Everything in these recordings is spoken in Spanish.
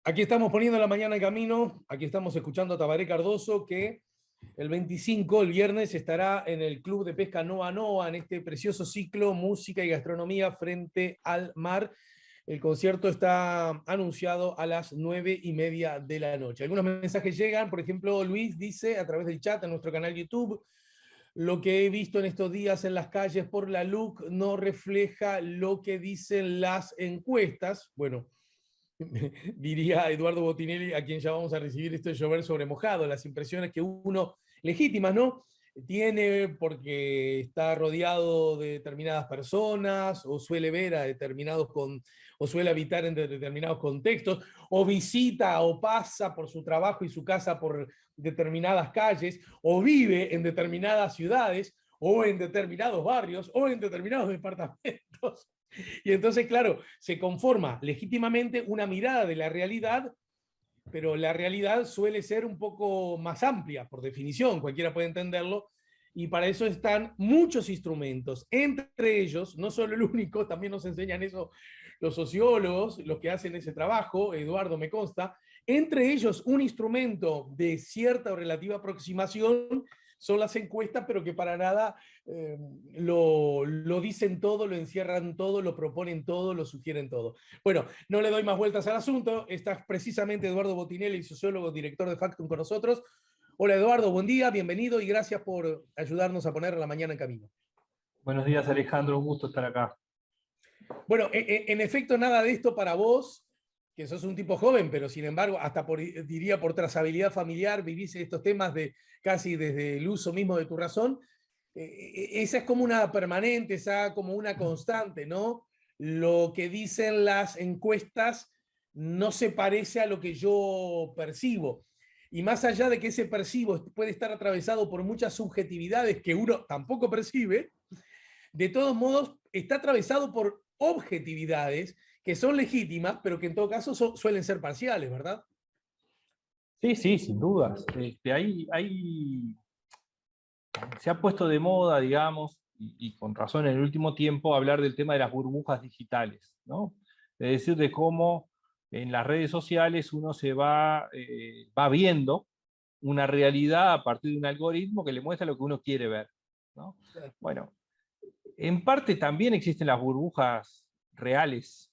Aquí estamos poniendo la mañana en camino, aquí estamos escuchando a Tabaré Cardoso, que el 25, el viernes, estará en el Club de Pesca Noa Noa, en este precioso ciclo Música y Gastronomía frente al mar. El concierto está anunciado a las 9:30 de la noche. Algunos mensajes llegan, por ejemplo, Luis dice a través del chat en nuestro canal YouTube: lo que he visto en estos días en las calles por la LUC no refleja lo que dicen las encuestas. Bueno, diría Eduardo Botinelli, a quien ya vamos a recibir, esto es llover sobre mojado, las impresiones que uno, legítimas, ¿no?, tiene porque está rodeado de determinadas personas, o suele ver a determinados o suele habitar en determinados contextos, o visita o pasa por su trabajo y su casa por determinadas calles, o vive en determinadas ciudades, o en determinados barrios, o en determinados departamentos. Y entonces, claro, se conforma legítimamente una mirada de la realidad, pero la realidad suele ser un poco más amplia, por definición, cualquiera puede entenderlo, y para eso están muchos instrumentos, entre ellos, no solo el único, también nos enseñan eso los sociólogos, los que hacen ese trabajo, Eduardo me consta, entre ellos un instrumento de cierta o relativa aproximación son las encuestas, pero que para nada lo dicen todo, lo encierran todo, lo proponen todo, lo sugieren todo. Bueno, no le doy más vueltas al asunto. Está precisamente Eduardo Botinelli, sociólogo, director de Factum, con nosotros. Hola Eduardo, buen día, bienvenido y gracias por ayudarnos a poner la mañana en camino. Buenos días, Alejandro, un gusto estar acá. Bueno, en efecto, nada de esto para vos, que sos un tipo joven, pero sin embargo, hasta diría por trazabilidad familiar, vivís estos temas de casi desde el uso mismo de tu razón. Esa es como una permanente, esa como una constante, ¿no? Lo que dicen las encuestas no se parece a lo que yo percibo. Y más allá de que ese percibo puede estar atravesado por muchas subjetividades que uno tampoco percibe, de todos modos está atravesado por objetividades que son legítimas, pero que en todo caso suelen ser parciales, ¿verdad? Sí, sí, sin dudas. Se ha puesto de moda, digamos, y con razón en el último tiempo, hablar del tema de las burbujas digitales, ¿no? Es decir, de cómo en las redes sociales uno va viendo una realidad a partir de un algoritmo que le muestra lo que uno quiere ver, ¿no? Bueno, en parte también existen las burbujas reales,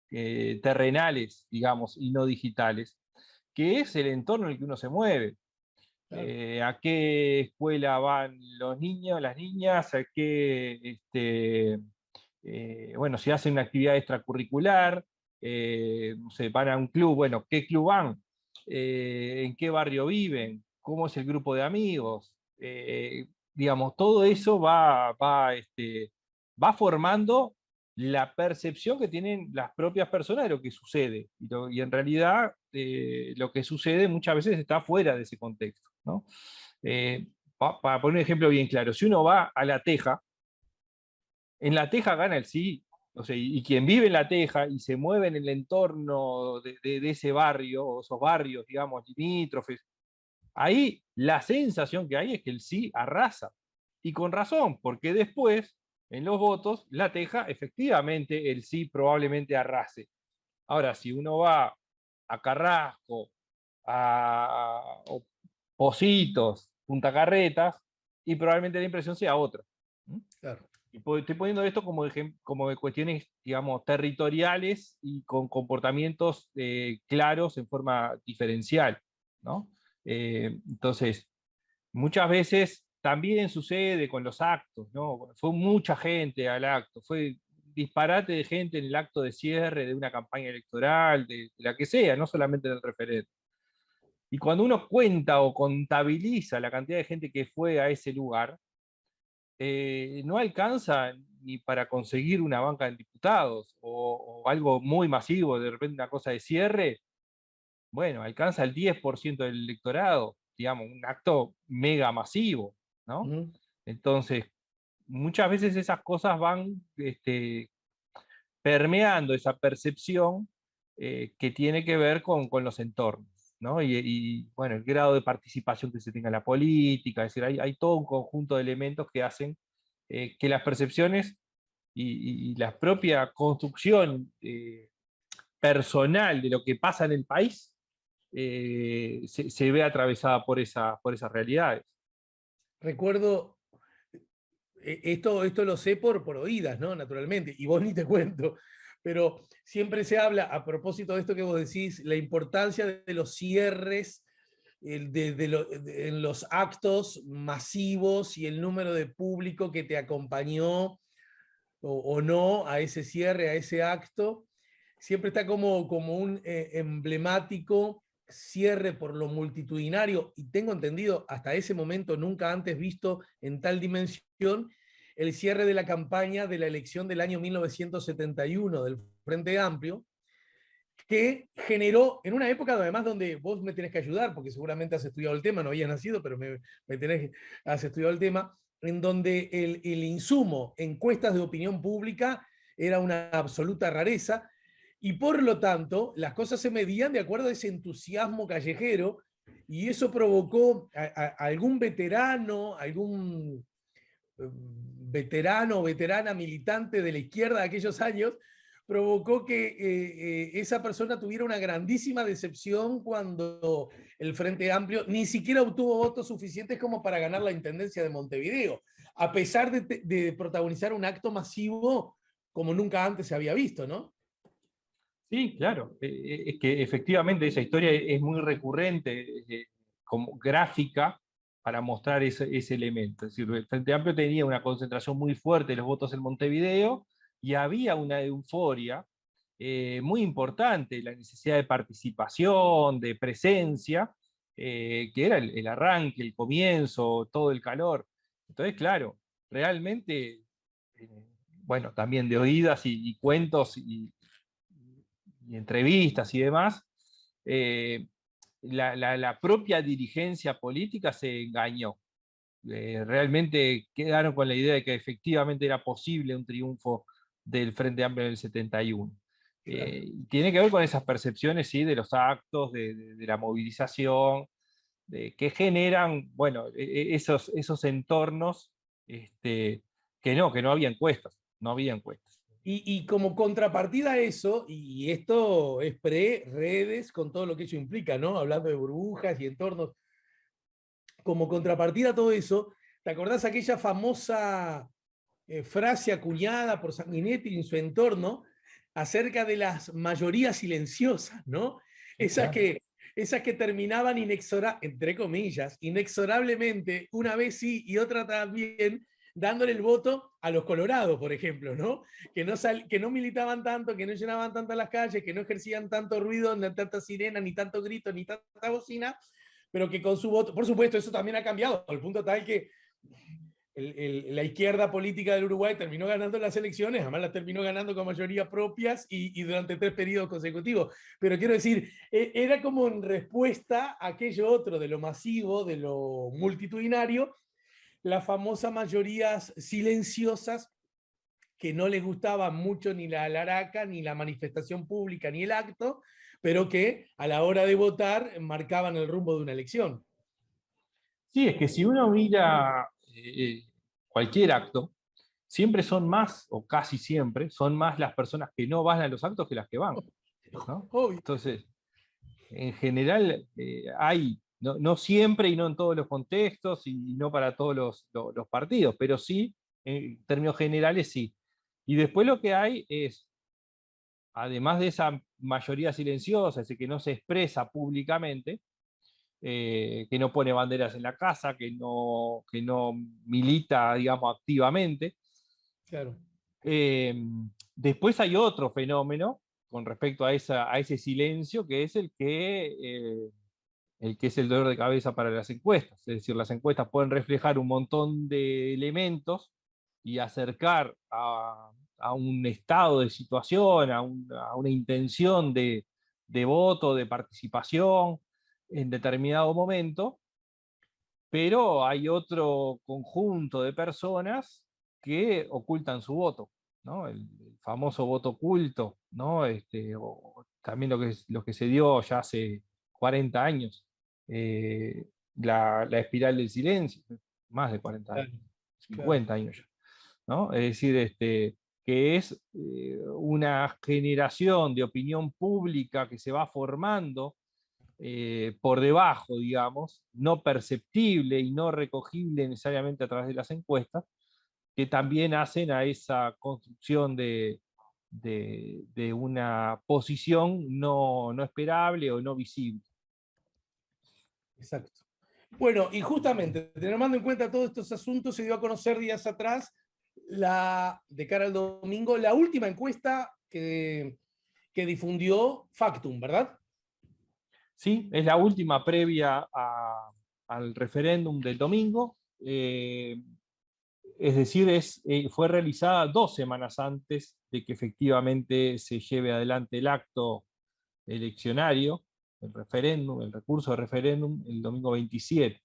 terrenales, digamos, y no digitales, que es el entorno en el que uno se mueve. Claro. A qué escuela van los niños, las niñas, a qué, bueno, si hacen una actividad extracurricular, no sé, van a un club, bueno, ¿qué club van? ¿En qué barrio viven? ¿Cómo es el grupo de amigos? Digamos, todo eso va formando la percepción que tienen las propias personas de lo que sucede. Y en realidad lo que sucede muchas veces está fuera de ese contexto, ¿no? Para poner un ejemplo bien claro, si uno va a La Teja, en La Teja gana el sí, o sea, y quien vive en La Teja y se mueve en el entorno de ese barrio, o esos barrios, digamos, limítrofes, ahí la sensación que hay es que el sí arrasa. Y con razón, porque después, en los votos, La Teja, efectivamente, el sí probablemente arrase. Ahora, si uno va a Carrasco, a Positos, Punta Carretas, y probablemente la impresión sea otra. Claro. Y estoy poniendo esto como de cuestiones, digamos, territoriales y con comportamientos claros en forma diferencial, ¿no? Entonces, muchas veces también sucede con los actos, ¿no? Fue mucha gente al acto, fue disparate de gente en el acto de cierre de una campaña electoral, de la que sea, no solamente del referéndum. Y cuando uno cuenta o contabiliza la cantidad de gente que fue a ese lugar, no alcanza ni para conseguir una banca de diputados o algo muy masivo, de repente una cosa de cierre, bueno, alcanza el 10% del electorado, digamos, un acto mega masivo, ¿no? Uh-huh. Entonces, muchas veces esas cosas van permeando esa percepción que tiene que ver con los entornos, ¿no? Bueno, el grado de participación que se tenga en la política, es decir, hay todo un conjunto de elementos que hacen que las percepciones y la propia construcción personal de lo que pasa en el país se ve atravesada por esas realidades. Recuerdo, esto lo sé por oídas, ¿no? Naturalmente, y vos ni te cuento, pero siempre se habla, a propósito de esto que vos decís, la importancia de los cierres en los actos masivos y el número de público que te acompañó o no a ese cierre, a ese acto. Siempre está como un emblemático cierre por lo multitudinario, y tengo entendido hasta ese momento nunca antes visto en tal dimensión, el cierre de la campaña de la elección del año 1971 del Frente Amplio, que generó, en una época además donde vos me tenés que ayudar, porque seguramente has estudiado el tema, no habías nacido, pero has estudiado el tema, en donde el insumo, encuestas de opinión pública, era una absoluta rareza, y por lo tanto las cosas se medían de acuerdo a ese entusiasmo callejero, y eso provocó a algún veterano, veterano o veterana militante de la izquierda de aquellos años, provocó que esa persona tuviera una grandísima decepción cuando el Frente Amplio ni siquiera obtuvo votos suficientes como para ganar la intendencia de Montevideo, a pesar de protagonizar un acto masivo como nunca antes se había visto, ¿no? Sí, claro. Es que efectivamente esa historia es muy recurrente, como gráfica, para mostrar ese elemento. Es decir, el Frente Amplio tenía una concentración muy fuerte de los votos en Montevideo y había una euforia muy importante, la necesidad de participación, de presencia, que era el arranque, el comienzo, todo el calor. Entonces, claro, realmente, bueno, también de oídas y cuentos y entrevistas y demás, la propia dirigencia política se engañó. Realmente quedaron con la idea de que efectivamente era posible un triunfo del Frente Amplio en el 71. Claro. Tiene que ver con esas percepciones, ¿sí?, de los actos, de la movilización, que generan, bueno, esos entornos, que no había encuestas, no había encuestas. Y como contrapartida a eso, y esto es pre-redes con todo lo que ello implica, ¿no? Hablando de burbujas y entornos, como contrapartida a todo eso, ¿te acordás aquella famosa frase acuñada por Sanguinetti y en su entorno acerca de las mayorías silenciosas, ¿no? Sí, Esas claro. que, esas que terminaban entre comillas, inexorablemente, una vez sí y otra también, dándole el voto a los colorados, por ejemplo, ¿no? Que no militaban tanto, que no llenaban tanto las calles, que no ejercían tanto ruido, ni tanta sirena, ni tanto grito, ni tanta bocina, pero que con su voto, por supuesto, eso también ha cambiado, al punto tal que la izquierda política del Uruguay terminó ganando las elecciones, además las terminó ganando con mayoría propias y durante 3 periodos consecutivos. Pero quiero decir, era como en respuesta a aquello otro de lo masivo, de lo multitudinario, las famosas mayorías silenciosas que no les gustaba mucho ni la alaraca, ni la manifestación pública, ni el acto, pero que a la hora de votar marcaban el rumbo de una elección. Sí, es que si uno mira cualquier acto, siempre son más, o casi siempre, son más las personas que no van a los actos que las que van, ¿no? Obvio. Entonces, en general, no siempre y no en todos los contextos y no para todos los partidos, pero sí, en términos generales, sí. Y después lo que hay es, además de esa mayoría silenciosa, ese que no se expresa públicamente, que no pone banderas en la casa, que no milita, digamos, activamente. Claro. Eh, Después hay otro fenómeno con respecto a ese silencio, que es el que es el dolor de cabeza para las encuestas. Es decir, las encuestas pueden reflejar un montón de elementos y acercar a un estado de situación, a una intención de voto, de participación en determinado momento, pero hay otro conjunto de personas que ocultan su voto, ¿no? El famoso voto oculto, ¿no? O también lo que se dio ya hace 40 años, la espiral del silencio, más de 40 años, Claro, claro. 50 años ya, ¿no? Es decir, que es una generación de opinión pública que se va formando por debajo, digamos, no perceptible y no recogible necesariamente a través de las encuestas, que también hacen a esa construcción de una posición no esperable o no visible. Exacto. Bueno, y justamente, tomando en cuenta todos estos asuntos, se dio a conocer días atrás, de cara al domingo, la última encuesta que difundió Factum, ¿verdad? Sí, es la última previa al referéndum del domingo. Es decir, fue realizada 2 semanas antes de que efectivamente se lleve adelante el acto eleccionario, el referéndum, el recurso de referéndum, el domingo 27.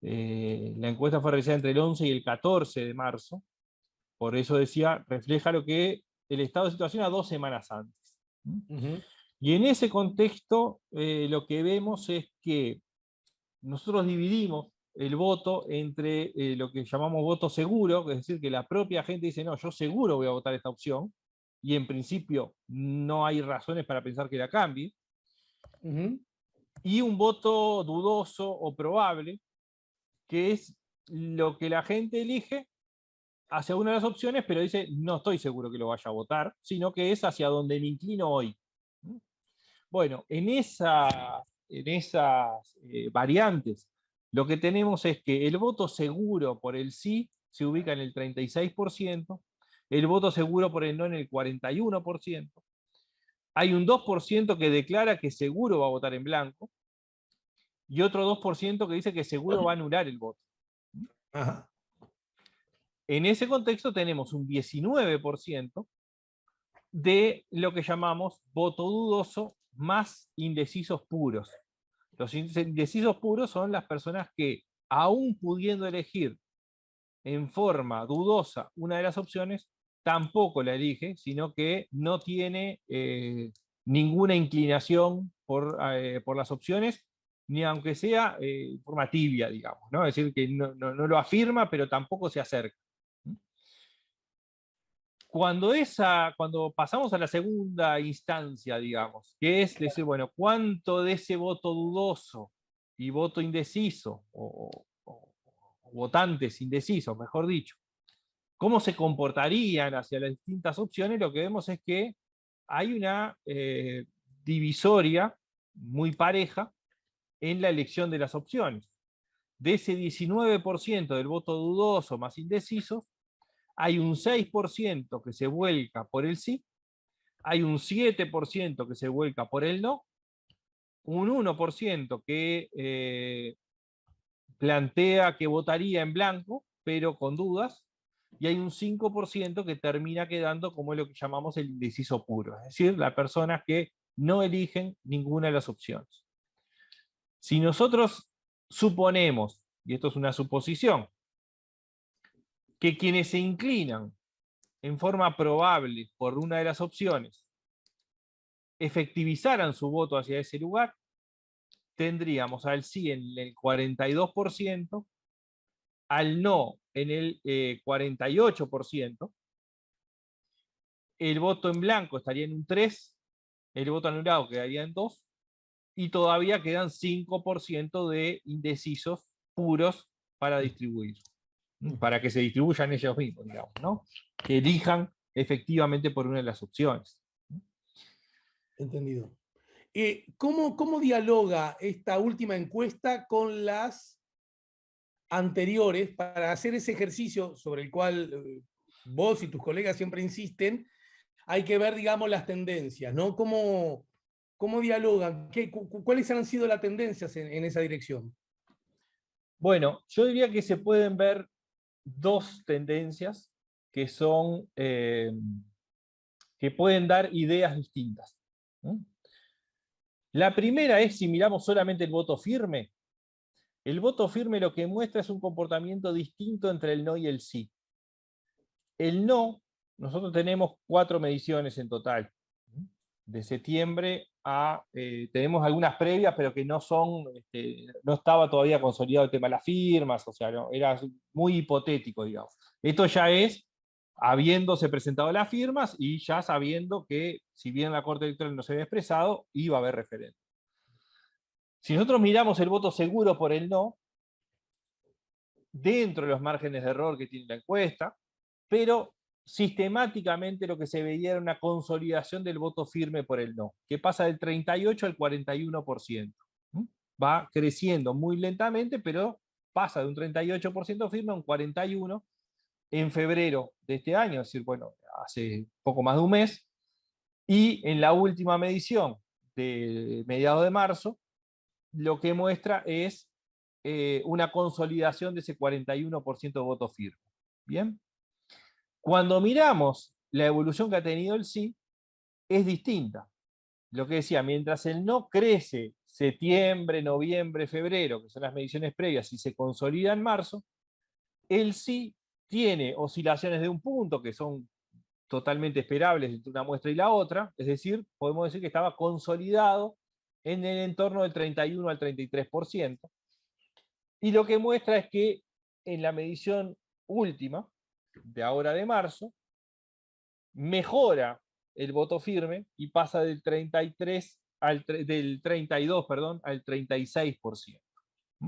La encuesta fue realizada entre el 11 y el 14 de marzo, por eso decía, refleja lo que el estado de situación a 2 semanas antes. Y en ese contexto, lo que vemos es que nosotros dividimos el voto entre lo que llamamos voto seguro, es decir, que la propia gente dice, no, yo seguro voy a votar esta opción, y en principio no hay razones para pensar que la cambie, y un voto dudoso o probable, que es lo que la gente elige hacia una de las opciones, pero dice, no estoy seguro que lo vaya a votar, sino que es hacia donde me inclino hoy. Bueno, en esas variantes, lo que tenemos es que el voto seguro por el sí se ubica en el 36%, el voto seguro por el no en el 41%, hay un 2% que declara que seguro va a votar en blanco, y otro 2% que dice que seguro va a anular el voto. Ajá. En ese contexto tenemos un 19% de lo que llamamos voto dudoso más indecisos puros. Los indecisos puros son las personas que, aún pudiendo elegir en forma dudosa una de las opciones, tampoco la elige, sino que no tiene ninguna inclinación por las opciones, ni aunque sea forma tibia, digamos, ¿no? Es decir, que no lo afirma, pero tampoco se acerca. Cuando pasamos a la segunda instancia, digamos, que es decir, bueno, ¿cuánto de ese voto dudoso y voto indeciso, o votantes indecisos, mejor dicho, cómo se comportarían hacia las distintas opciones? Lo que vemos es que hay una divisoria muy pareja en la elección de las opciones. De ese 19% del voto dudoso más indeciso, hay un 6% que se vuelca por el sí, hay un 7% que se vuelca por el no, un 1% que plantea que votaría en blanco, pero con dudas, y hay un 5% que termina quedando como lo que llamamos el indeciso puro, es decir, las personas que no eligen ninguna de las opciones. Si nosotros suponemos, y esto es una suposición, que quienes se inclinan en forma probable por una de las opciones efectivizaran su voto hacia ese lugar, tendríamos al sí en el 42%, al no en el 48%, el voto en blanco estaría en un 3%, el voto anulado quedaría en 2%, y todavía quedan 5% de indecisos puros para distribuir, para que se distribuyan ellos mismos, digamos, ¿no? Que elijan efectivamente por una de las opciones. Entendido. ¿Cómo dialoga esta última encuesta con las anteriores para hacer ese ejercicio sobre el cual vos y tus colegas siempre insisten? Hay que ver, digamos, las tendencias, ¿no? ¿Cómo dialogan? ¿Cuáles han sido las tendencias en esa dirección? Bueno, yo diría que se pueden ver 2 tendencias que son que pueden dar ideas distintas. La primera es, si miramos solamente el voto firme lo que muestra es un comportamiento distinto entre el no y el sí. El no, nosotros tenemos 4 mediciones en total. De septiembre tenemos algunas previas, pero que no estaba todavía consolidado el tema de las firmas, o sea, era muy hipotético, digamos. Esto ya es habiéndose presentado las firmas y ya sabiendo que, si bien la Corte Electoral no se había expresado, iba a haber referéndum. Si nosotros miramos el voto seguro por el no, dentro de los márgenes de error que tiene la encuesta, pero sistemáticamente lo que se veía era una consolidación del voto firme por el no, que pasa del 38 al 41%. Va creciendo muy lentamente, pero pasa de un 38% firme a un 41% en febrero de este año, es decir, bueno, hace poco más de un mes, y en la última medición de mediados de marzo, lo que muestra es una consolidación de ese 41% de voto firme. ¿Bien? Cuando miramos la evolución que ha tenido el sí, es distinta. Lo que decía, mientras el no crece septiembre, noviembre, febrero, que son las mediciones previas, y se consolida en marzo, el sí tiene oscilaciones de un punto, que son totalmente esperables entre una muestra y la otra, es decir, podemos decir que estaba consolidado en el entorno del 31 al 33%, y lo que muestra es que en la medición última, de ahora de marzo, mejora el voto firme y pasa del 33 del 32, perdón, al 36%.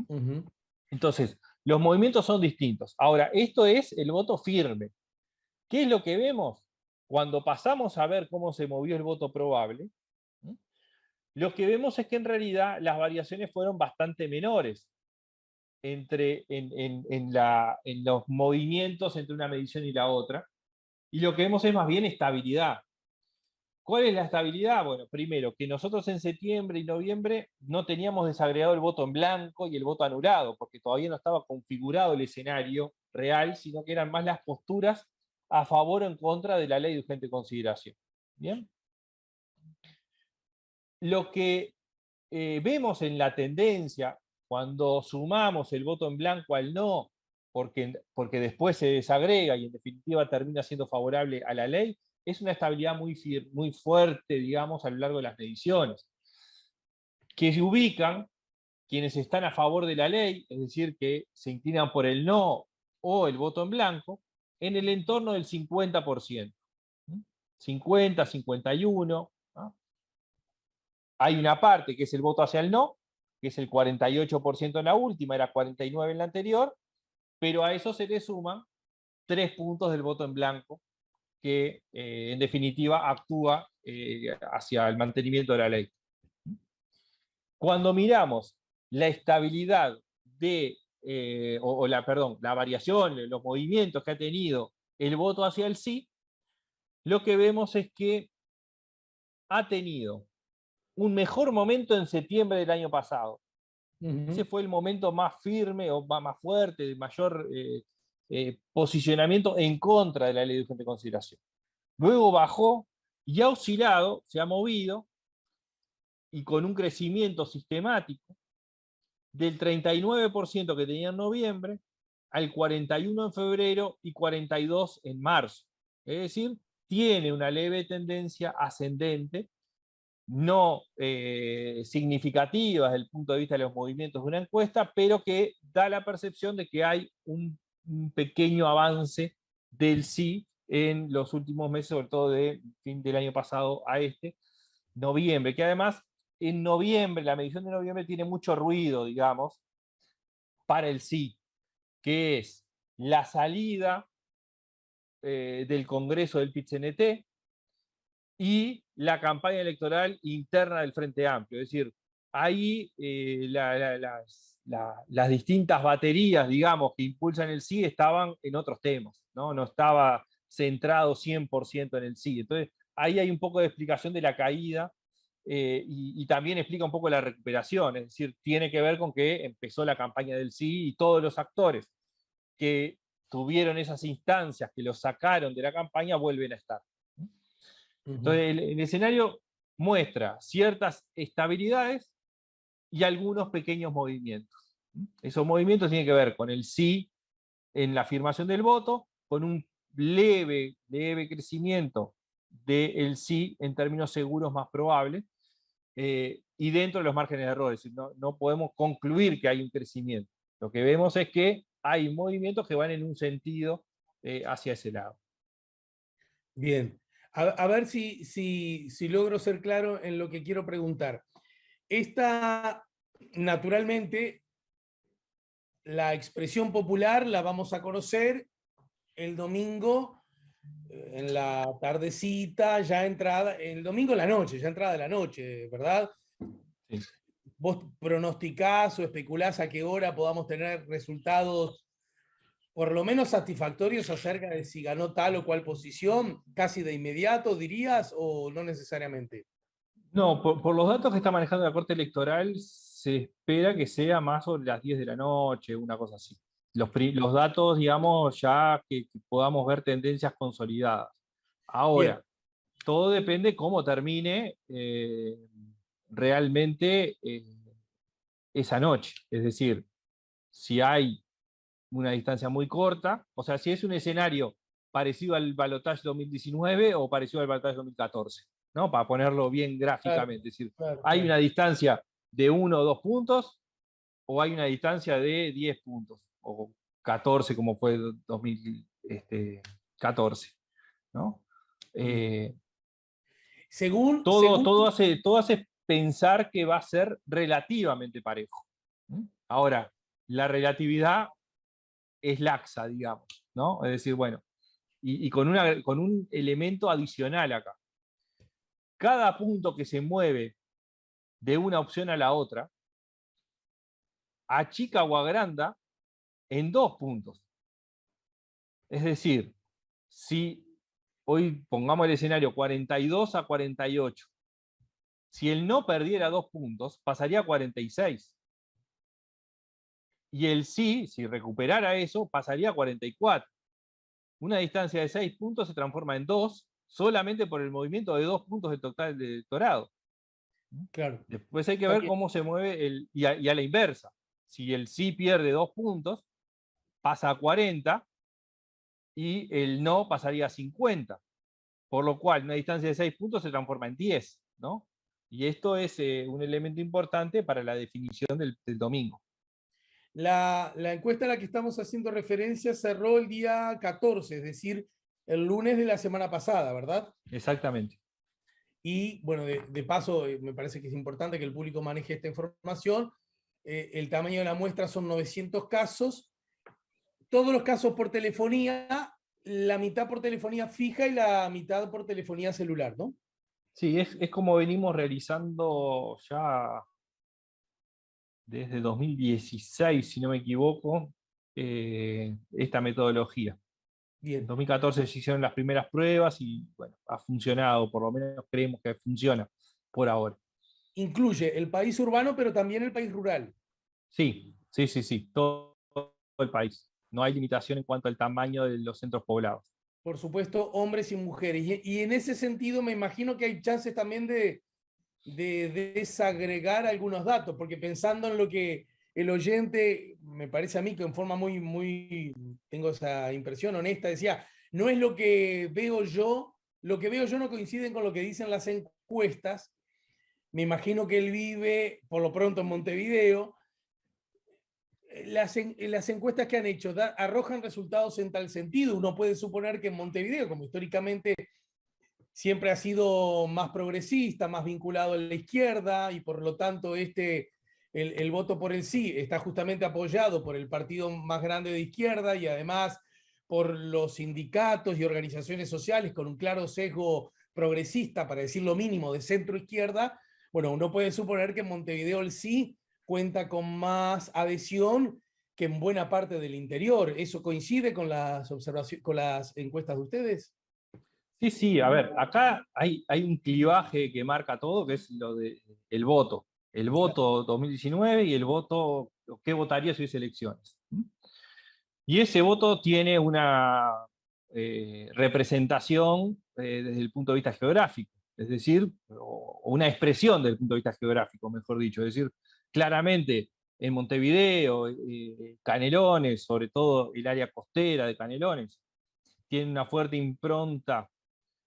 Ujú. Entonces, los movimientos son distintos. Ahora, esto es el voto firme. ¿Qué es lo que vemos? Cuando pasamos a ver cómo se movió el voto probable, lo que vemos es que en realidad las variaciones fueron bastante menores en los movimientos entre una medición y la otra, y lo que vemos es más bien estabilidad. ¿Cuál es la estabilidad? Bueno, primero, que nosotros en septiembre y noviembre no teníamos desagregado el voto en blanco y el voto anulado, porque todavía no estaba configurado el escenario real, sino que eran más las posturas a favor o en contra de la ley de urgente consideración. ¿Bien? Lo que vemos en la tendencia, cuando sumamos el voto en blanco al no, porque después se desagrega y en definitiva termina siendo favorable a la ley, es una estabilidad muy fuerte, digamos, a lo largo de las mediciones, que se ubican quienes están a favor de la ley, es decir, que se inclinan por el no o el voto en blanco, en el entorno del 50%. 50, 51. ¿No? Hay una parte que es el voto hacia el no, que es el 48% en la última, era 49% en la anterior, pero a eso se le suman 3 puntos del voto en blanco, que en definitiva actúa hacia el mantenimiento de la ley. Cuando miramos la estabilidad de, la variación, los movimientos que ha tenido el voto hacia el sí, lo que vemos es que ha tenido un mejor momento en septiembre del año pasado. Ese fue el momento más firme o más fuerte, de mayor posicionamiento en contra de la ley de urgente consideración. Luego bajó y ha oscilado, se ha movido, y con un crecimiento sistemático del 39% que tenía en noviembre al 41% en febrero y 42% en marzo. Es decir, tiene una leve tendencia ascendente, no significativa desde el punto de vista de los movimientos de una encuesta, pero que da la percepción de que hay un pequeño avance del sí en los últimos meses, sobre todo de fin del año pasado a noviembre, que además en noviembre, la medición de noviembre tiene mucho ruido, digamos, para el sí, que es la salida del Congreso del PIT-CNT, y la campaña electoral interna del Frente Amplio. Es decir, ahí las distintas baterías, digamos, que impulsan el sí estaban en otros temas, ¿no? No estaba centrado 100% en el sí. Entonces, ahí hay un poco de explicación de la caída y también explica un poco la recuperación. Es decir, tiene que ver con que empezó la campaña del sí y todos los actores que tuvieron esas instancias que los sacaron de la campaña vuelven a estar. Entonces, el escenario muestra ciertas estabilidades y algunos pequeños movimientos. Esos movimientos tienen que ver con el sí en la afirmación del voto, con un leve crecimiento del sí en términos seguros más probables, y dentro de los márgenes de error. Es decir, no podemos concluir que hay un crecimiento. Lo que vemos es que hay movimientos que van en un sentido hacia ese lado. Bien. A ver si logro ser claro en lo que quiero preguntar. Esta, naturalmente, la expresión popular la vamos a conocer el domingo en la tardecita, ya entrada, el domingo en la noche, ya entrada de la noche, ¿verdad? Sí. ¿Vos pronosticás o especulás a qué hora podamos tener resultados por lo menos satisfactorios acerca de si ganó tal o cual posición, casi de inmediato, dirías, o no necesariamente? No, por los datos que está manejando la Corte Electoral, se espera que sea más sobre las 10 de la noche, una cosa así. Los datos, digamos, ya que podamos ver tendencias consolidadas. Bien, Ahora, todo depende cómo termine realmente esa noche. Es decir, si hay una distancia muy corta, o sea, si es un escenario parecido al Balotage 2019 o parecido al Balotage 2014, ¿no? Para ponerlo bien claro, gráficamente. Es decir, claro, hay claro. una distancia de 1 o 2 puntos o hay una distancia de 10 puntos o 14 como fue 2014, ¿no? Bien. Eh, Según, todo hace pensar que va a ser relativamente parejo. Ahora, la relatividad es laxa, digamos, ¿no? Es decir, bueno, y con un elemento adicional acá. Cada punto que se mueve de una opción a la otra, achica o agranda en 2 puntos. Es decir, si hoy pongamos el escenario 42 a 48, si el no perdiera 2 puntos, pasaría a 46. Y el sí, si recuperara eso, pasaría a 44. Una distancia de 6 puntos se transforma en 2 solamente por el movimiento de 2 puntos del total del electorado. claro. Después hay que Está ver bien. cómo se mueve y a la inversa. Si el sí pierde 2 puntos, pasa a 40 y el no pasaría a 50. Por lo cual, una distancia de 6 puntos se transforma en 10, ¿no? Y esto es un elemento importante para la definición del domingo. La encuesta a la que estamos haciendo referencia cerró el día 14, es decir, el lunes de la semana pasada, ¿verdad? Exactamente. Y bueno, de paso, me parece que es importante que el público maneje esta información. El tamaño de la muestra son 900 casos, todos los casos por telefonía, la mitad por telefonía fija y la mitad por telefonía celular, ¿no? Sí, es como venimos realizando ya desde 2016, si no me equivoco, esta metodología. En Bien. 2014 se hicieron las primeras pruebas y bueno, ha funcionado, por lo menos creemos que funciona por ahora. Incluye el país urbano, pero también el país rural. Sí, sí, sí, sí, todo el país. No hay limitación en cuanto al tamaño de los centros poblados. Por supuesto, hombres y mujeres. Y en ese sentido me imagino que hay chances también de desagregar algunos datos, porque pensando en lo que el oyente, me parece a mí que en forma tengo esa impresión honesta, decía, no es lo que veo yo no coincide con lo que dicen las encuestas. Me imagino que él vive, por lo pronto, en Montevideo. Las encuestas que han hecho arrojan resultados en tal sentido. Uno puede suponer que en Montevideo, como históricamente siempre ha sido más progresista, más vinculado a la izquierda y por lo tanto el voto por el sí está justamente apoyado por el partido más grande de izquierda y además por los sindicatos y organizaciones sociales con un claro sesgo progresista, para decir lo mínimo, de centro izquierda. Bueno, uno puede suponer que en Montevideo el sí cuenta con más adhesión que en buena parte del interior. ¿Eso coincide con las observaciones, con las encuestas de ustedes? Sí, sí, a ver, acá hay un clivaje que marca todo, que es lo de el voto. El voto 2019 y el voto, ¿qué votaría si hubiese elecciones? Y ese voto tiene una representación desde el punto de vista geográfico, es decir, o una expresión desde el punto de vista geográfico, mejor dicho. Es decir, claramente en Montevideo, Canelones, sobre todo el área costera de Canelones, tiene una fuerte impronta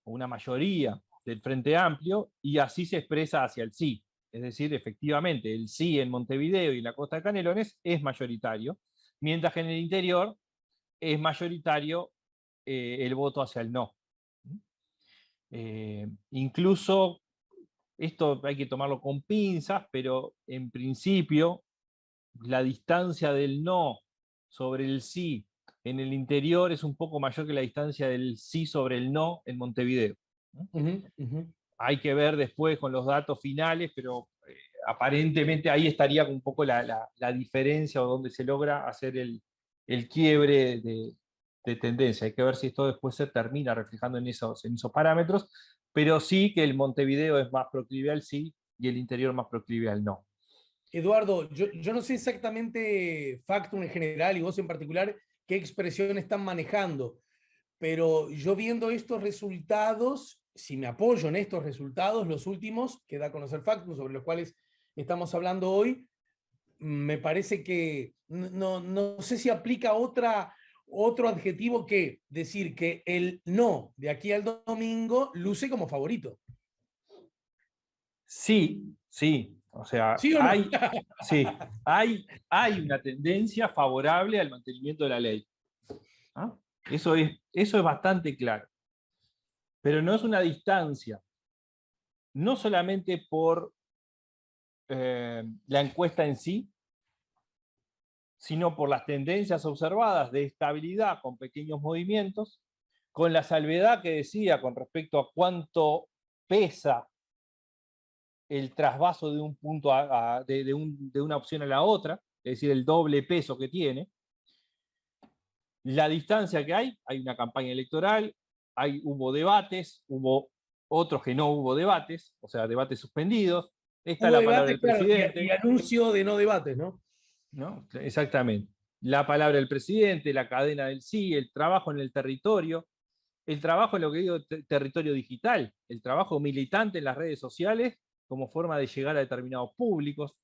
o una mayoría del Frente Amplio y así se expresa hacia el sí. Es decir, efectivamente, el sí en Montevideo y en la costa de Canelones es mayoritario, mientras que en el interior es mayoritario el voto hacia el no. Incluso esto hay que tomarlo con pinzas, pero en principio la distancia del no sobre el sí en el interior es un poco mayor que la distancia del sí sobre el no en Montevideo. Hay que ver después con los datos finales, pero aparentemente ahí estaría un poco la diferencia o donde se logra hacer el quiebre de tendencia. Hay que ver si esto después se termina reflejando en esos parámetros, pero sí que el Montevideo es más proclive al sí y el interior más proclive al no. Eduardo, yo no sé exactamente Factum en general y vos en particular qué expresión están manejando, pero yo viendo estos resultados, si me apoyo en estos resultados, los últimos que da a conocer Factum, sobre los cuales estamos hablando hoy, me parece que no sé si aplica otro adjetivo que decir que el no de aquí al domingo luce como favorito. Sí, sí. O sea, ¿Sí o no? sí, hay una tendencia favorable al mantenimiento de la ley. ¿Ah? Eso es bastante claro. Pero no es una distancia, no solamente por la encuesta en sí, sino por las tendencias observadas de estabilidad con pequeños movimientos, con la salvedad que decía con respecto a cuánto pesa el trasvaso de un punto de una opción a la otra, es decir, el doble peso que tiene, la distancia que hay una campaña electoral, hubo debates, hubo otros que no hubo debates, o sea, debates suspendidos, está Hubo la palabra debate, del claro, y presidente, anuncio de no debates, ¿no? ¿no? Exactamente. La palabra del presidente, la cadena del sí, el trabajo en el territorio, el trabajo en lo que digo territorio digital, el trabajo militante en las redes sociales como forma de llegar a determinados públicos.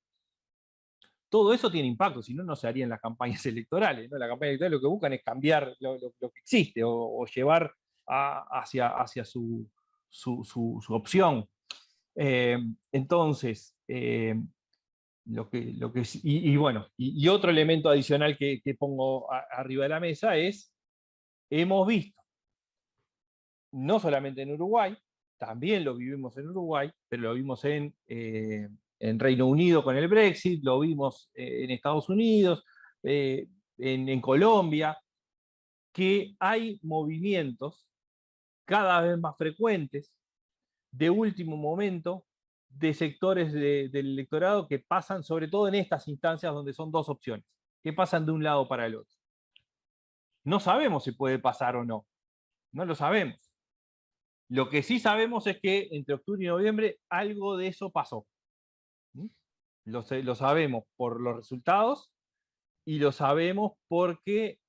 Todo eso tiene impacto, si no, no se harían las campañas electorales. ¿No? La campaña electoral lo que buscan es cambiar lo que existe o llevar hacia su opción. Entonces, bueno, y otro elemento adicional que pongo arriba de la mesa es, hemos visto, no solamente en Uruguay, también lo vivimos en Uruguay, pero lo vimos en Reino Unido con el Brexit, lo vimos en Estados Unidos, en Colombia, que hay movimientos cada vez más frecuentes de último momento de sectores del electorado que pasan, sobre todo en estas instancias donde son dos opciones, que pasan de un lado para el otro. No sabemos si puede pasar o no, no lo sabemos. Lo que sí sabemos es que entre octubre y noviembre algo de eso pasó. Lo sabemos por los resultados y lo sabemos porque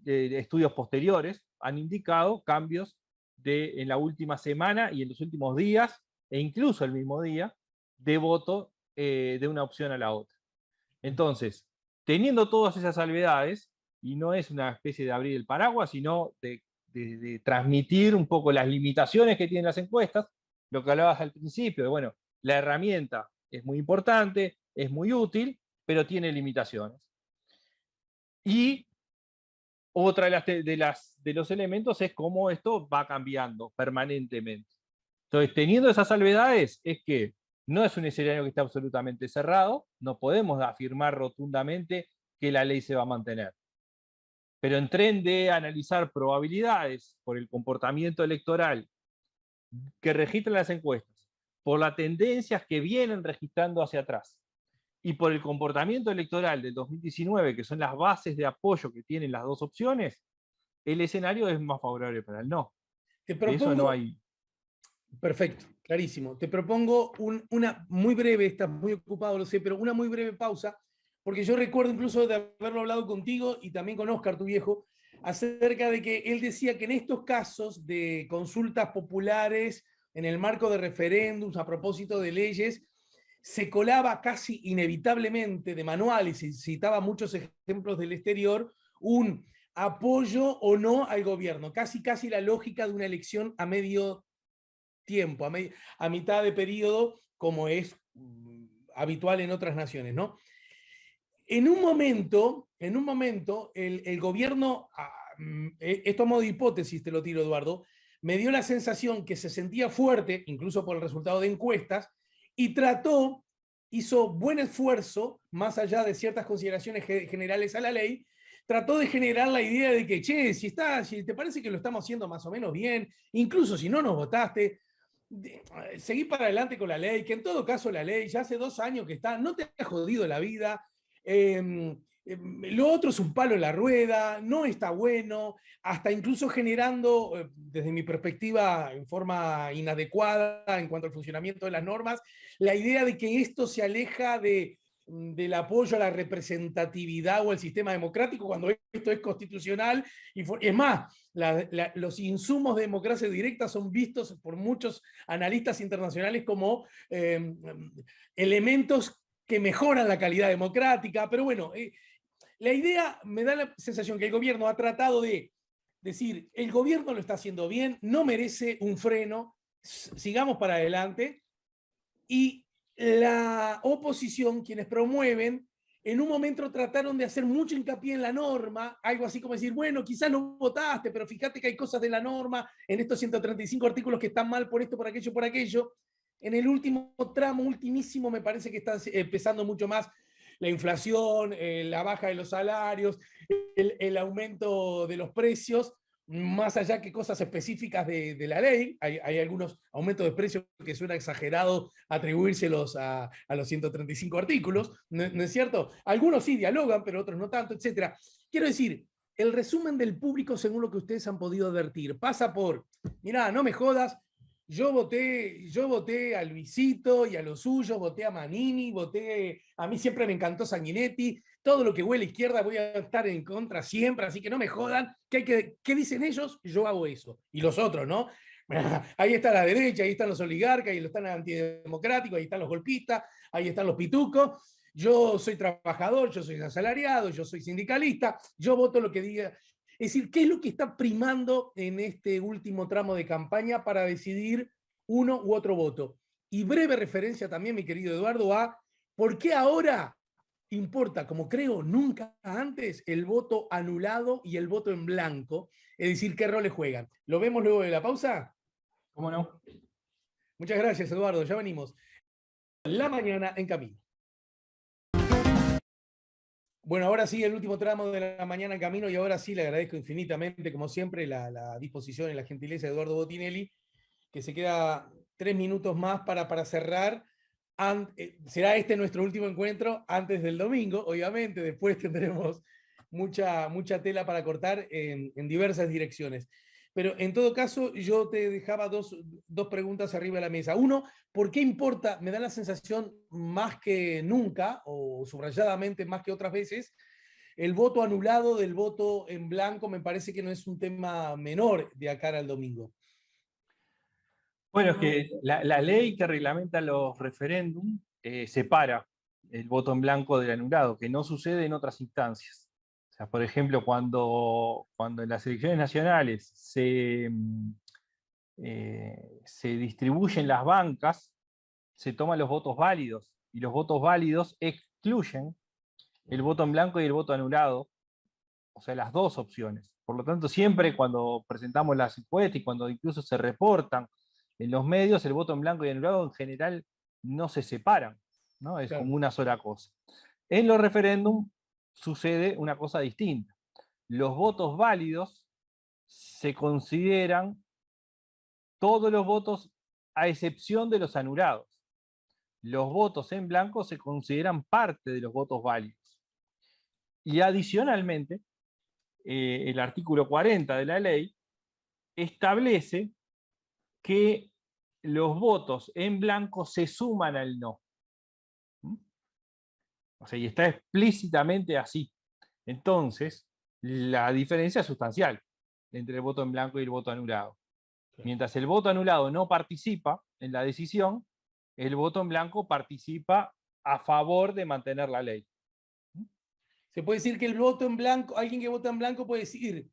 estudios posteriores han indicado cambios en la última semana y en los últimos días, e incluso el mismo día, de voto de una opción a la otra. Entonces, teniendo todas esas salvedades, y no es una especie de abrir el paraguas, sino de transmitir un poco las limitaciones que tienen las encuestas, lo que hablabas al principio, de bueno, la herramienta es muy importante, es muy útil, pero tiene limitaciones. Y otra de los elementos es cómo esto va cambiando permanentemente. Entonces, teniendo esas salvedades, es que no es un escenario que está absolutamente cerrado, no podemos afirmar rotundamente que la ley se va a mantener. Pero en tren de analizar probabilidades por el comportamiento electoral que registran las encuestas, por las tendencias que vienen registrando hacia atrás, y por el comportamiento electoral del 2019, que son las bases de apoyo que tienen las dos opciones, el escenario es más favorable para el no. Te De eso no propongo, hay. perfecto, clarísimo. Te propongo una muy breve, estás muy ocupado, lo sé, pero una muy breve pausa, porque yo recuerdo incluso de haberlo hablado contigo y también con Oscar, tu viejo, acerca de que él decía que en estos casos de consultas populares, en el marco de referéndums, a propósito de leyes, se colaba casi inevitablemente de manuales, y citaba muchos ejemplos del exterior, un apoyo o no al gobierno, casi la lógica de una elección a medio tiempo, a mitad de periodo, como es habitual en otras naciones, ¿no? En un momento, el gobierno, esto a modo de hipótesis te lo tiro, Eduardo, me dio la sensación que se sentía fuerte, incluso por el resultado de encuestas, y hizo buen esfuerzo, más allá de ciertas consideraciones generales a la ley, trató de generar la idea de que, che, si te parece que lo estamos haciendo más o menos bien, incluso si no nos votaste, seguí para adelante con la ley, que en todo caso la ley ya hace 2 años que está, no te ha jodido la vida, lo otro es un palo en la rueda, no está bueno, hasta incluso generando, desde mi perspectiva, en forma inadecuada en cuanto al funcionamiento de las normas, la idea de que esto se aleja del apoyo a la representatividad o al sistema democrático cuando esto es constitucional. Y es más, los insumos de democracia directa son vistos por muchos analistas internacionales como elementos que mejoran la calidad democrática. Pero bueno, la idea me da la sensación que el gobierno ha tratado de decir, el gobierno lo está haciendo bien, no merece un freno, sigamos para adelante. Y la oposición, quienes promueven, en un momento trataron de hacer mucho hincapié en la norma, algo así como decir, bueno, quizás no votaste, pero fíjate que hay cosas de la norma en estos 135 artículos que están mal por esto, por aquello, por aquello. En el último tramo, ultimísimo, me parece que está pesando mucho más la inflación, la baja de los salarios, el aumento de los precios, más allá que cosas específicas de la ley. Hay algunos aumentos de precios que suena exagerado atribuírselos a los 135 artículos, ¿no es cierto? Algunos sí dialogan, pero otros no tanto, etc. Quiero decir, el resumen del público, según lo que ustedes han podido advertir, pasa por, mirá, no me jodas, yo voté a Luisito y a los suyos, voté a Manini, a mí siempre me encantó Sanguinetti, todo lo que huele a izquierda voy a estar en contra siempre, así que no me jodan. ¿Qué dicen ellos? Yo hago eso. Y los otros, ¿no? Ahí está la derecha, ahí están los oligarcas, ahí están los antidemocráticos, ahí están los golpistas, ahí están los pitucos. Yo soy trabajador, yo soy asalariado, yo soy sindicalista, yo voto lo que diga. Es decir, ¿qué es lo que está primando en este último tramo de campaña para decidir uno u otro voto? Y breve referencia también, mi querido Eduardo, a por qué ahora importa, como creo nunca antes, el voto anulado y el voto en blanco, es decir, qué roles juegan. ¿Lo vemos luego de la pausa? ¿Cómo no? Muchas gracias, Eduardo. Ya venimos. La mañana en camino. Bueno, ahora sí, el último tramo de la mañana en camino, y ahora sí le agradezco infinitamente, como siempre, la disposición y la gentileza de Eduardo Botinelli, que se queda 3 minutos más para cerrar. Será este nuestro último encuentro antes del domingo, obviamente. Después tendremos mucha tela para cortar en diversas direcciones. Pero en todo caso, yo te dejaba dos preguntas arriba de la mesa. Uno, ¿por qué importa? Me da la sensación más que nunca, o subrayadamente más que otras veces, el voto anulado del voto en blanco. Me parece que no es un tema menor de acá al domingo. Bueno, es que la ley que reglamenta los referéndums separa el voto en blanco del anulado, que no sucede en otras instancias. O sea, por ejemplo, cuando en las elecciones nacionales se distribuyen las bancas, se toman los votos válidos, y los votos válidos excluyen el voto en blanco y el voto anulado, o sea, las dos opciones. Por lo tanto, siempre cuando presentamos las encuestas y cuando incluso se reportan en los medios, el voto en blanco y anulado en general no se separan, ¿no? Es Claro. como una sola cosa. En los referéndums sucede una cosa distinta. Los votos válidos se consideran todos los votos a excepción de los anulados. Los votos en blanco se consideran parte de los votos válidos. Y adicionalmente, el artículo 40 de la ley establece que los votos en blanco se suman al no. O sea, y está explícitamente así. Entonces, la diferencia es sustancial entre el voto en blanco y el voto anulado. Mientras el voto anulado no participa en la decisión, el voto en blanco participa a favor de mantener la ley. Se puede decir que el voto en blanco, alguien que vota en blanco puede decir,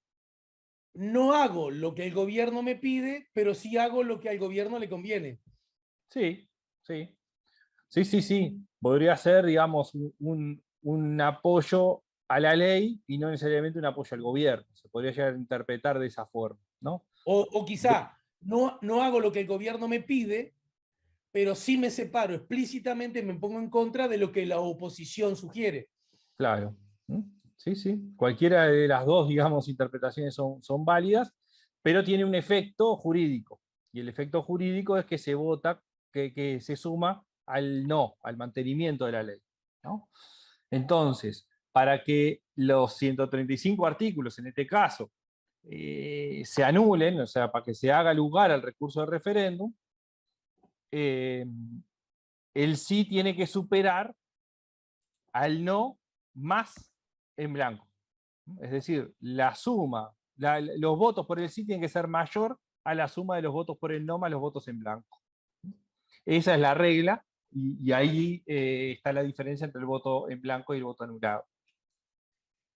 no hago lo que el gobierno me pide, pero sí hago lo que al gobierno le conviene. Sí, sí. Sí. Podría ser, digamos, un apoyo a la ley y no necesariamente un apoyo al gobierno. Se podría llegar a interpretar de esa forma, ¿no? O quizá no hago lo que el gobierno me pide, pero sí me separo explícitamente, me pongo en contra de lo que la oposición sugiere. Claro. ¿Mm? Sí, sí. Cualquiera de las dos, digamos, interpretaciones son válidas, pero tiene un efecto jurídico. Y el efecto jurídico es que se vota, que se suma al no, al mantenimiento de la ley, ¿no? Entonces, para que los 135 artículos, en este caso, se anulen, o sea, para que se haga lugar al recurso de referéndum, eh, el sí tiene que superar al no más en blanco. Es decir, la suma, los votos por el sí tienen que ser mayor a la suma de los votos por el no más los votos en blanco. Esa es la regla y ahí está la diferencia entre el voto en blanco y el voto anulado.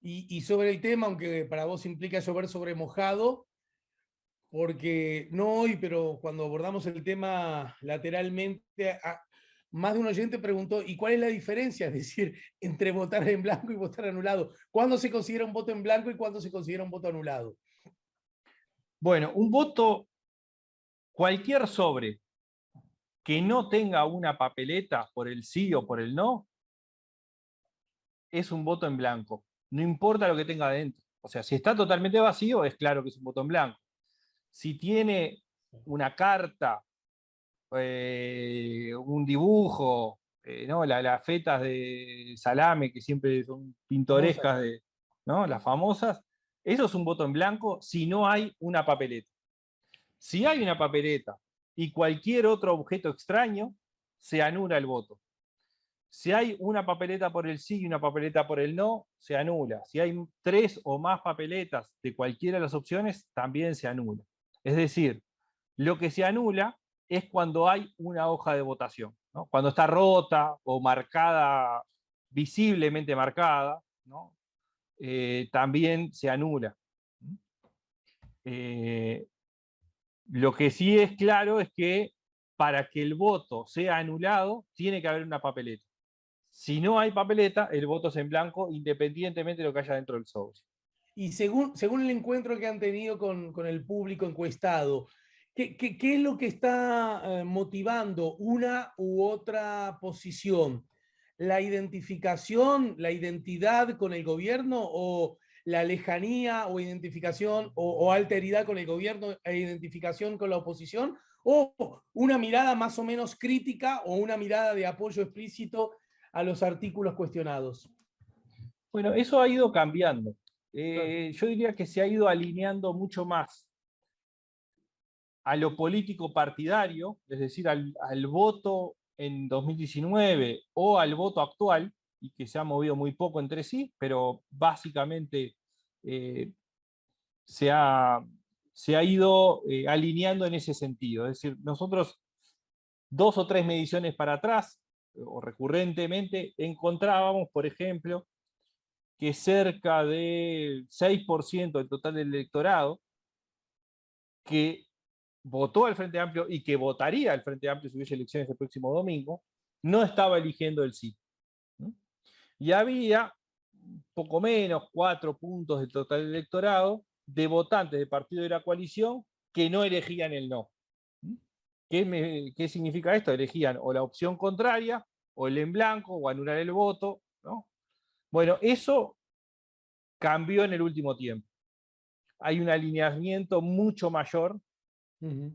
Y sobre el tema, aunque para vos implica llover sobre mojado, porque no hoy, pero cuando abordamos el tema lateralmente, más de un oyente preguntó, ¿y cuál es la diferencia? Es decir, entre votar en blanco y votar anulado. ¿Cuándo se considera un voto en blanco y cuándo se considera un voto anulado? Bueno, un voto, cualquier sobre que no tenga una papeleta por el sí o por el no, es un voto en blanco. No importa lo que tenga adentro. O sea, si está totalmente vacío, es claro que es un voto en blanco. Si tiene una carta, un dibujo, ¿no? Las fetas de salame que siempre son pintorescas, ¿no? Las famosas, eso es un voto en blanco si no hay una papeleta. Si hay una papeleta y cualquier otro objeto extraño, se anula el voto. Si hay una papeleta por el sí y una papeleta por el no, se anula. Si hay 3 o más papeletas de cualquiera de las opciones, también se anula. Es decir, lo que se anula es cuando hay una hoja de votación, ¿no? Cuando está rota o marcada, visiblemente marcada, ¿no? También se anula. Lo que sí es claro es que para que el voto sea anulado, tiene que haber una papeleta. Si no hay papeleta, el voto es en blanco, independientemente de lo que haya dentro del sobre. Y según el encuentro que han tenido con el público encuestado, ¿qué es lo que está motivando una u otra posición? ¿La identificación, la identidad con el gobierno o la lejanía o identificación o alteridad con el gobierno e identificación con la oposición? ¿O una mirada más o menos crítica o una mirada de apoyo explícito a los artículos cuestionados? Bueno, eso ha ido cambiando. Yo diría que se ha ido alineando mucho más a lo político partidario, es decir, al voto en 2019 o al voto actual, y que se ha movido muy poco entre sí, pero básicamente eh, se, ha, se ha ido alineando en ese sentido. Es decir, nosotros 2 o 3 mediciones para atrás, o recurrentemente, encontrábamos, por ejemplo, que cerca del 6% del total del electorado que votó al Frente Amplio y que votaría al Frente Amplio si hubiese elecciones el próximo domingo, no estaba eligiendo el sí. Y había poco menos 4 puntos del total del electorado de votantes del partido de la coalición que no elegían el no. ¿Qué significa esto? Elegían o la opción contraria, o el en blanco, o anular el voto, ¿no? Bueno, eso cambió en el último tiempo. Hay un alineamiento mucho mayor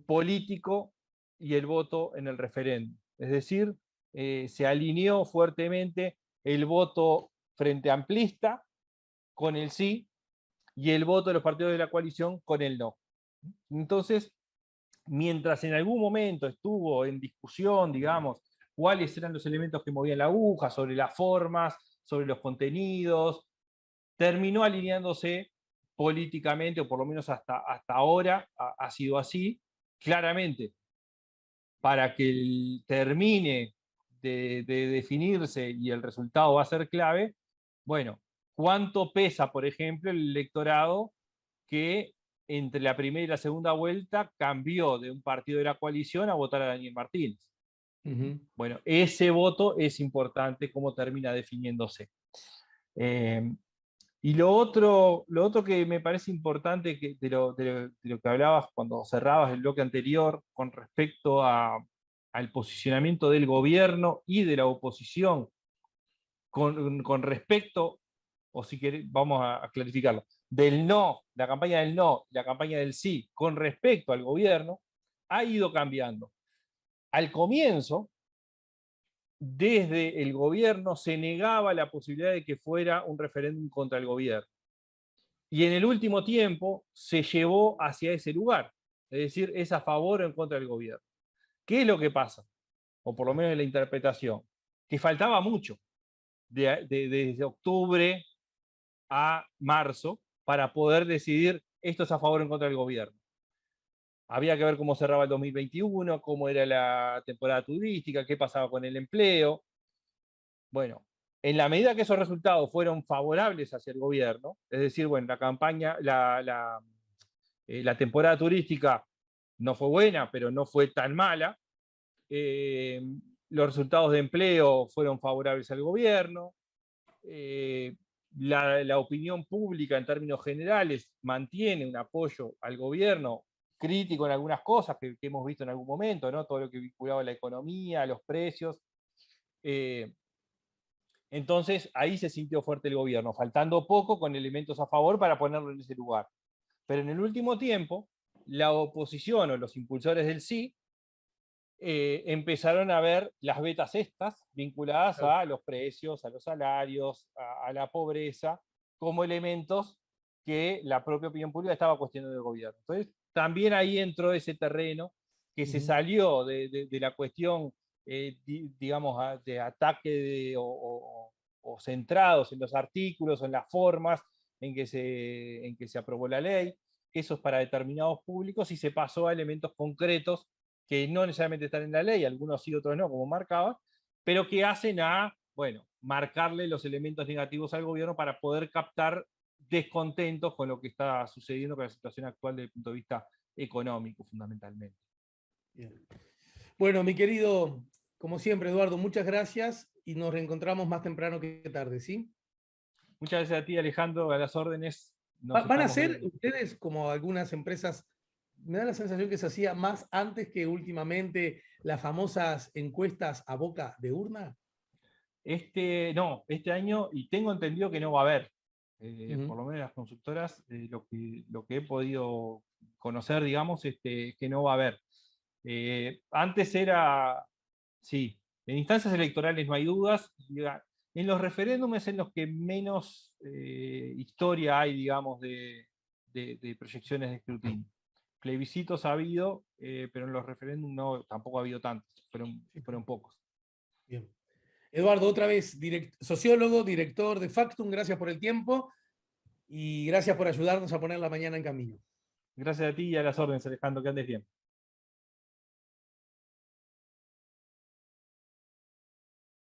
político y el voto en el referéndum. Es decir, se alineó fuertemente el voto frente amplista con el sí y el voto de los partidos de la coalición con el no. Entonces, mientras en algún momento estuvo en discusión, digamos, cuáles eran los elementos que movían la aguja, sobre las formas, sobre los contenidos, terminó alineándose políticamente, o por lo menos hasta ahora ha sido así, claramente, para que termine de definirse y el resultado va a ser clave, bueno, ¿cuánto pesa, por ejemplo, el electorado que entre la primera y la segunda vuelta cambió de un partido de la coalición a votar a Daniel Martínez? Bueno, ese voto es importante, cómo termina definiéndose. Y lo otro que me parece importante de lo que hablabas cuando cerrabas el bloque anterior con respecto al posicionamiento del gobierno y de la oposición con respecto, o si querés, vamos a clarificarlo, del no, la campaña del no, la campaña del sí, con respecto al gobierno, ha ido cambiando. Al comienzo, desde el gobierno se negaba la posibilidad de que fuera un referéndum contra el gobierno. Y en el último tiempo se llevó hacia ese lugar, es decir, es a favor o en contra del gobierno. ¿Qué es lo que pasa? O por lo menos en la interpretación, que faltaba mucho desde octubre a marzo para poder decidir esto es a favor o en contra del gobierno. Había que ver cómo cerraba el 2021, cómo era la temporada turística, qué pasaba con el empleo. Bueno, en la medida que esos resultados fueron favorables hacia el gobierno, es decir, bueno, la campaña, la temporada turística no fue buena, pero no fue tan mala. Los resultados de empleo fueron favorables al gobierno. La opinión pública en términos generales mantiene un apoyo al gobierno, crítico en algunas cosas que hemos visto en algún momento, ¿no? Todo lo que vinculaba a la economía, a los precios. Entonces ahí se sintió fuerte el gobierno, faltando poco con elementos a favor para ponerlo en ese lugar. Pero en el último tiempo, la oposición o los impulsores del sí empezaron a ver las vetas estas vinculadas a los precios, a los salarios, a la pobreza, como elementos que la propia opinión pública estaba cuestionando del gobierno. Entonces, también ahí entró ese terreno que se salió de la cuestión, digamos, de ataque o centrados en los artículos o en las formas en que se aprobó la ley. Eso es para determinados públicos y se pasó a elementos concretos que no necesariamente están en la ley, algunos sí, otros no, como marcaba, pero que hacen bueno, marcarle los elementos negativos al gobierno para poder captar descontentos con lo que está sucediendo con la situación actual desde el punto de vista económico, fundamentalmente. Bien. Bueno, mi querido, como siempre, Eduardo, muchas gracias y nos reencontramos más temprano que tarde, ¿sí? Muchas gracias a ti, Alejandro, a las órdenes. ¿Van a ser ustedes como algunas empresas? Me da la sensación que se hacía más antes que últimamente las famosas encuestas a boca de urna. No, este año, y tengo entendido que no va a haber, por lo menos las consultoras, lo que he podido conocer, digamos, que no va a haber. Antes era, sí, en instancias electorales no hay dudas, en los referéndums en los que menos historia hay, digamos, de proyecciones de escrutinio. Plebiscitos ha habido, pero en los referéndums no, tampoco ha habido tantos, fueron pocos. Bien. Eduardo, otra vez, sociólogo, director de Factum, gracias por el tiempo y gracias por ayudarnos a poner la mañana en camino. Gracias a ti y a las órdenes, Alejandro, que andes bien.